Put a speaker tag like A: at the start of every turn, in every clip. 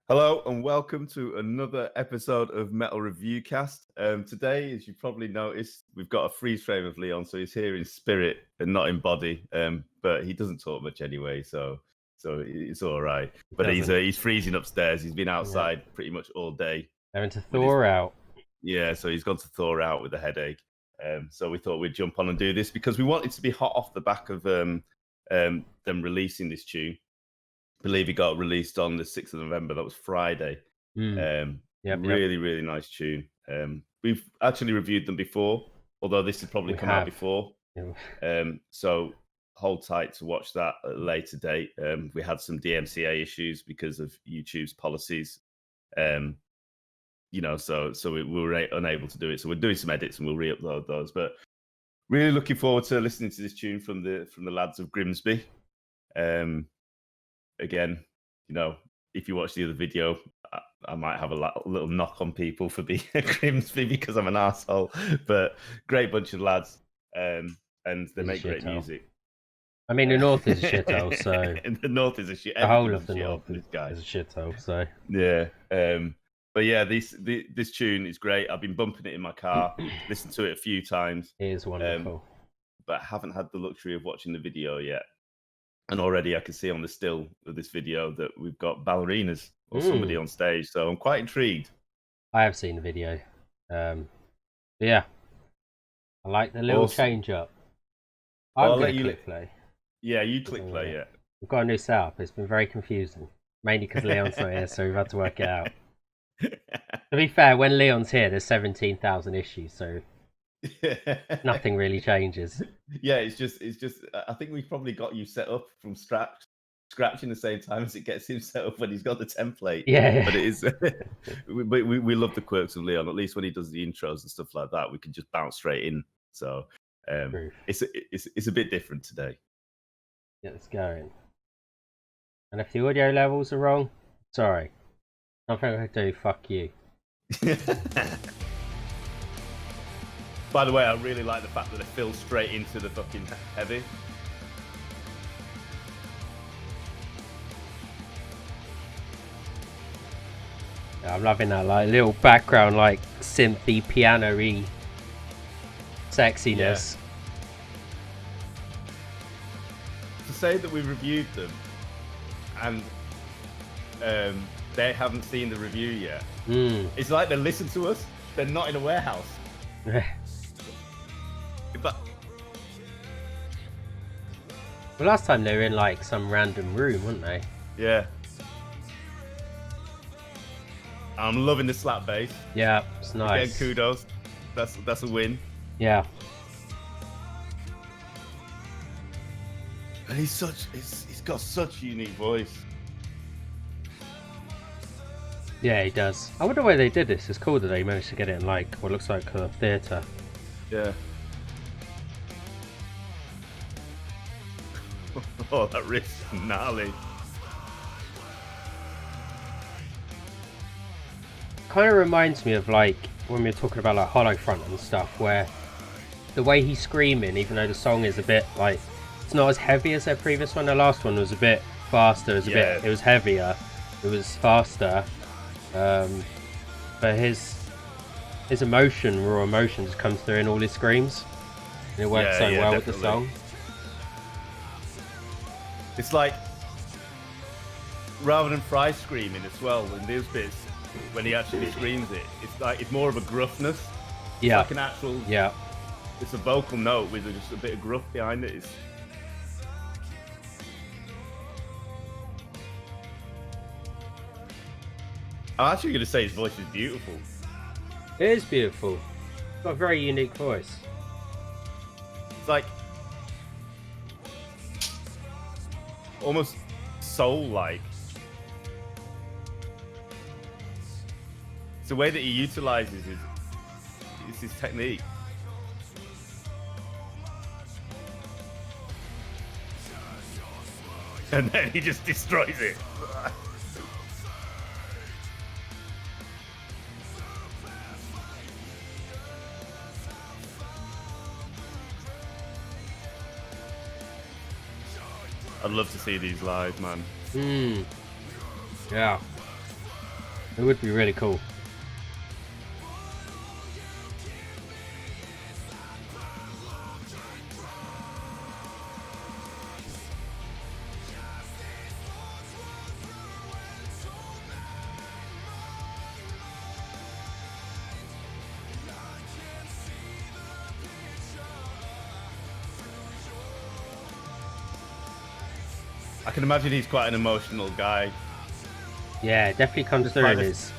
A: Hello and welcome to another episode of Metal Review Cast. Today, as you probably noticed, we've got a freeze frame of Leon, so he's here in spirit and not in body. But he doesn't talk much anyway, so it's all right. But he's freezing upstairs. He's been outside pretty much all day.
B: Having to thaw out.
A: Yeah, so he's gone to thaw out with a headache. So we thought we'd jump on and do this because we wanted to be hot off the back of them releasing this tune. I believe it got released on the 6th of November. That was Friday. Really nice tune. We've actually reviewed them before, although this has probably come out before. So hold tight to watch that at a later date. We had some DMCA issues because of YouTube's policies. So we were unable to do it. So we're doing some edits and we'll re-upload those. But really looking forward to listening to this tune from the lads of Grimsby. Again, if you watch the other video, I might have a little knock on people for being a Grimsby because I'm an asshole. But great bunch of lads, and they make great music.
B: I mean, the North is a shithole, so
A: and the North is a shit.
B: The whole of the North is a shithole, so
A: yeah. But yeah, this tune is great. I've been bumping it in my car, listened to it a few times.
B: It is wonderful,
A: but I haven't had the luxury of watching the video yet. And already I can see on the still of this video that we've got ballerinas or somebody on stage. So I'm quite intrigued.
B: I have seen the video. Yeah. I like the little change up. I'm going to click play.
A: Yeah, you click play, yeah.
B: We've got a new setup. It's been very confusing. Mainly because Leon's not here, so we've had to work it out. To be fair, when Leon's here, there's 17,000 issues, so nothing really changes.
A: Yeah, it's just I think we've probably got you set up from scratch in the same time as it gets him set up when he's got the template.
B: Yeah.
A: But it is we love the quirks of Leon. At least when he does the intros and stuff like that, we can just bounce straight in. So it's a bit different today.
B: Get this going. And if the audio levels are wrong, sorry. Nothing I can do, fuck you.
A: By the way, I really like the fact that it fills straight into the fucking heavy.
B: Yeah, I'm loving that like little background, like synthy, piano-y sexiness.
A: Yeah. To say that we reviewed them and they haven't seen the review yet, it's like they listen to us. They're not in a warehouse. But
B: well, last time they were in like some random room, weren't they?
A: Yeah. I'm loving the slap bass.
B: Yeah, it's nice.
A: Again, kudos. That's a win.
B: Yeah.
A: And he's got such a unique voice.
B: Yeah, he does. I wonder where they did this. It's cool that they managed to get it in like what looks like a theatre.
A: Yeah. Oh, that riff's gnarly.
B: Kind of reminds me of like when we were talking about like Hollow Front and stuff, where the way he's screaming, even though the song is a bit like it's not as heavy as their previous one. The last one was a bit faster. It was heavier. It was faster. But his emotion, raw emotion, just comes through in all his screams. And it works so well with the song.
A: It's like, rather than Fry screaming as well, in those bits, when he actually screams it, it's more of a gruffness. It's like an actual, it's a vocal note with just a bit of gruff behind it. I'm actually going to say his voice is beautiful.
B: It is beautiful. It's got a very unique voice.
A: It's like almost soul-like. It's the way that he utilizes his technique. And then he just destroys it. I'd love to see these live, man.
B: Yeah. It would be really cool.
A: I can imagine he's quite an emotional guy.
B: Yeah, it definitely comes through in his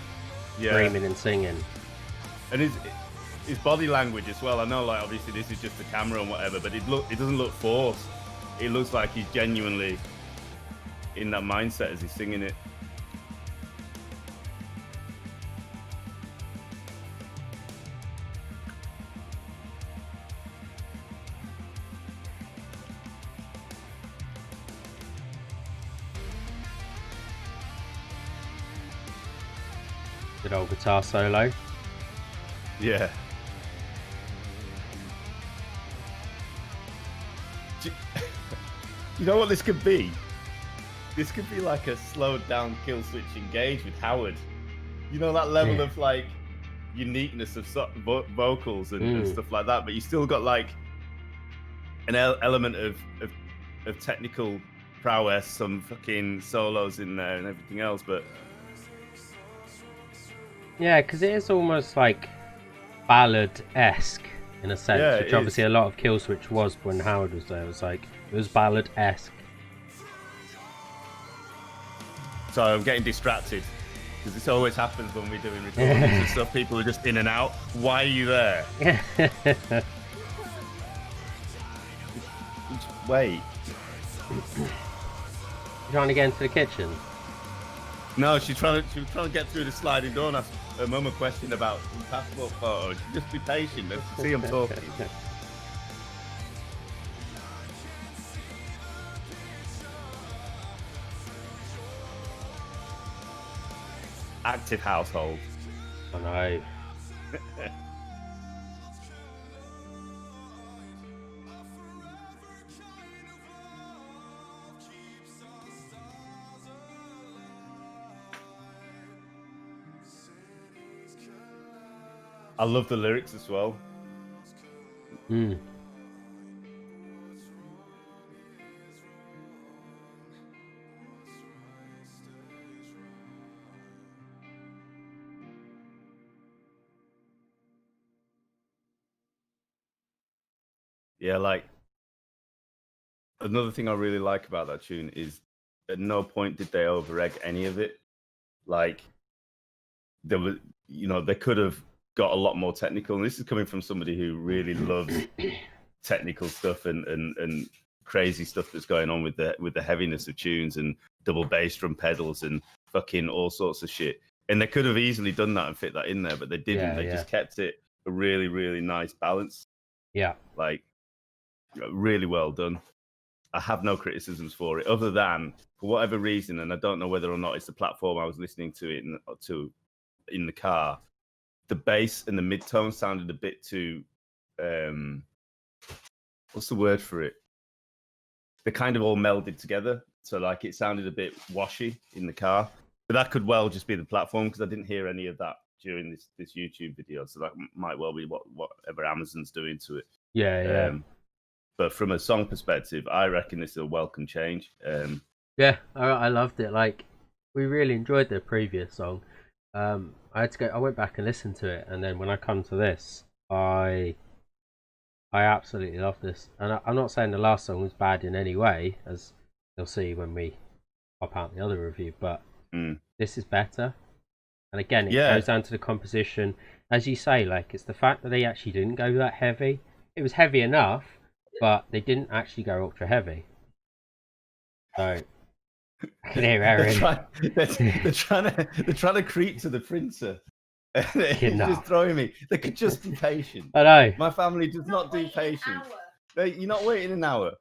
B: screaming and singing.
A: And his body language as well. I know, like, obviously this is just the camera and whatever, but it doesn't look forced. It looks like he's genuinely in that mindset as he's singing it.
B: Good old guitar solo.
A: Yeah. You know what this could be? This could be like a slowed down Kill Switch Engage with Howard. You know, that level of like uniqueness of vocals and stuff like that, but you still got like an element of technical prowess, some fucking solos in there and everything else, but
B: yeah, because it is almost like ballad-esque in a sense, which obviously a lot of Kill Switch was when Howard was there. It was ballad-esque.
A: So I'm getting distracted because this always happens when we're doing recordings and stuff. People are just in and out. Why are you there? Wait.
B: You trying to get into the kitchen?
A: No, she was trying to get through the sliding door and ask her mum a question about some passport photos. Just be patient. Let's see I'm talking. Active household.
B: I know.
A: I love the lyrics as well. Yeah, like another thing I really like about that tune is at no point did they over-egg any of it. Like there was, you know, they could have got a lot more technical, and this is coming from somebody who really loves technical stuff and crazy stuff that's going on with the heaviness of tunes and double bass drum pedals and fucking all sorts of shit. And they could have easily done that and fit that in there, but they didn't. They just kept it a really, really nice balance.
B: Yeah,
A: like really well done. I have no criticisms for it, other than for whatever reason, and I don't know whether or not it's the platform I was listening to it in the car. The bass and the mid-tone sounded a bit too, what's the word for it? They kind of all melded together. So like it sounded a bit washy in the car. But that could well just be the platform, because I didn't hear any of that during this YouTube video. So that might well be whatever Amazon's doing to it.
B: Yeah.
A: But from a song perspective, I reckon it's a welcome change.
B: Yeah, I loved it. Like, we really enjoyed the previous song. I went back and listened to it, and then when I come to this, I absolutely love this. And I'm not saying the last song was bad in any way, as you'll see when we pop out the other review, but this is better. And again, it goes down to the composition. As you say, like, it's the fact that they actually didn't go that heavy. It was heavy enough, but they didn't actually go ultra heavy. So I can hear Aaron.
A: They're trying to creep to the printer. It's just throwing me. They could just be patient.
B: I know.
A: My family does not do patience. You're not waiting an hour.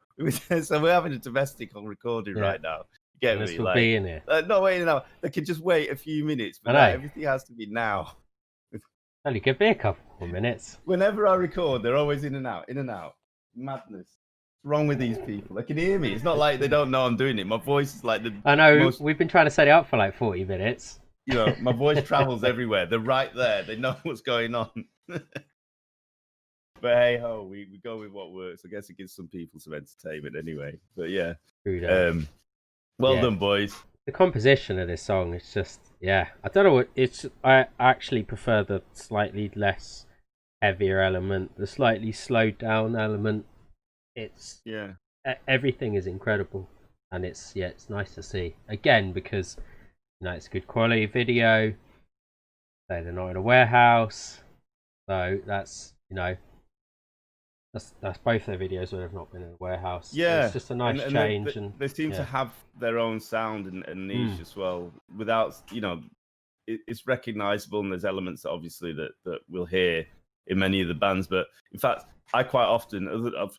A: So we're having a domestic on recording right now. Get me?
B: Like, be in here.
A: Not waiting an hour. They could just wait a few minutes, but everything has to be now.
B: Only could be a couple more minutes.
A: Whenever I record, they're always in and out, in and out. Madness. What's wrong with these people? They can hear me. It's not like they don't know I'm doing it. My voice is like the.
B: I know. We've been trying to set it up for like 40 minutes.
A: you know, my voice travels everywhere. They're right there. They know what's going on. But hey ho, we go with what works. I guess it gives some people some entertainment anyway. But yeah, well done, boys.
B: The composition of this song is just, yeah, I don't know what it's. I actually prefer the slightly less heavier element, the slightly slowed down element. It's everything is incredible, and it's nice to see again because it's good quality video. They're not in a warehouse, so that's that's both their videos where they've not been in a warehouse.
A: Yeah,
B: it's just a nice change, and
A: they seem to have their own sound and niche as well. Without it's recognizable, and there's elements obviously that we'll hear in many of the bands. But in fact, I quite often,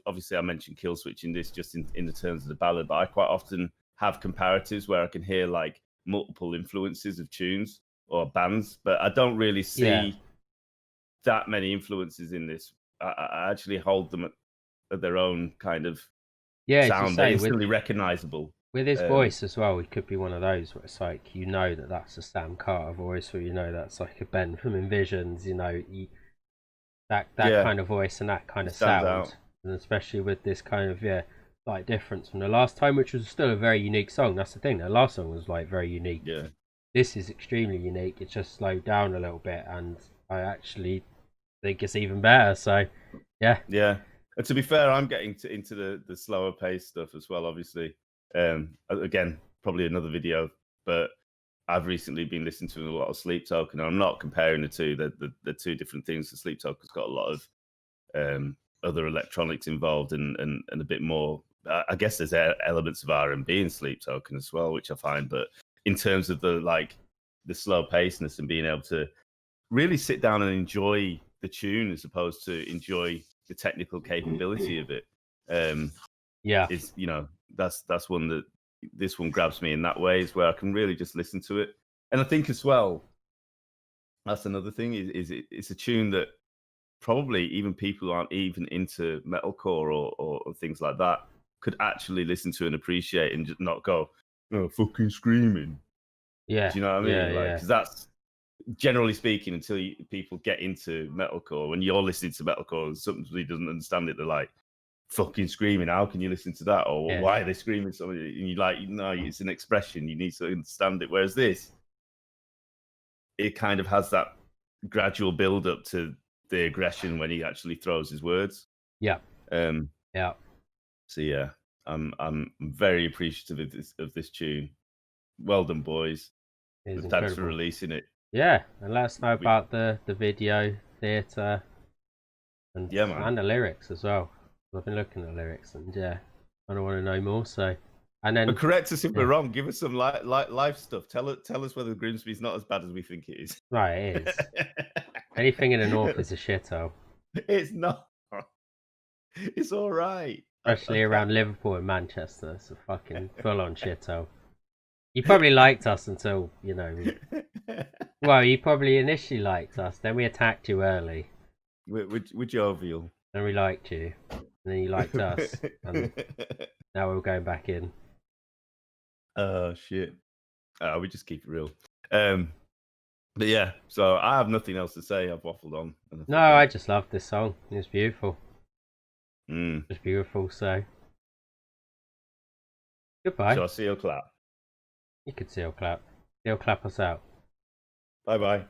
A: obviously, I mentioned Kill Switch in this just in the terms of the ballad, but I quite often have comparatives where I can hear like multiple influences of tunes or bands, but I don't really see that many influences in this. I actually hold them at their own kind of sound. They're instantly recognizable.
B: With his voice as well, he could be one of those where it's like, that's a Sam Carter voice, or that's like a Ben from Envisions, that kind of voice and that kind of sound out. And especially with this kind of slight difference from the last time, which was still a very unique song. That's the thing, the last song was like very unique. This is extremely unique. It's just slowed down a little bit, and I actually think it's even better. So yeah.
A: And to be fair, I'm getting into the slower pace stuff as well, obviously. Again, probably another video, but I've recently been listening to a lot of Sleep Token. I'm not comparing the two. They're two different things. The Sleep Token's got a lot of other electronics involved and a bit more. I guess there's elements of R&B in Sleep Token as well, which I find. But in terms of the slow pacedness and being able to really sit down and enjoy the tune as opposed to enjoy the technical capability of it, is that's one that this one grabs me in that way, is where I can really just listen to it. And I think as well, that's another thing, is it's a tune that probably even people who aren't even into metalcore or things like that could actually listen to and appreciate and just not go, oh, fucking screaming. Do you know what I mean? Because that's, generally speaking, until people get into metalcore, when you're listening to metalcore and somebody doesn't understand it, they're like, fucking screaming, how can you listen to that? Or why are they screaming something? And you're like, no, it's an expression, you need to understand it. Whereas this, it kind of has that gradual build up to the aggression when he actually throws his words. So yeah, I'm very appreciative of this tune. Well done, boys. Thanks for releasing it.
B: Yeah, and let us know about the video, theatre, and the lyrics as well. I've been looking at the lyrics, and I don't want to know more. So, and then,
A: but correct us if we're wrong. Give us some live stuff. Tell us whether Grimsby's not as bad as we think it is.
B: Right, it is. Anything in the north is a shithole.
A: It's not. It's all right.
B: Especially around Liverpool and Manchester. It's a fucking full-on shithole. You probably liked us until, well, you probably initially liked us, then we attacked you early.
A: We're jovial.
B: Then we liked you, and then you liked us, and now we're going back in.
A: Oh, shit. We just keep it real. But yeah, so I have nothing else to say. I've waffled on.
B: No, I just love this song. It's beautiful. It's beautiful, so. Goodbye.
A: Shall I seal clap?
B: You could seal clap. Seal clap us out.
A: Bye-bye.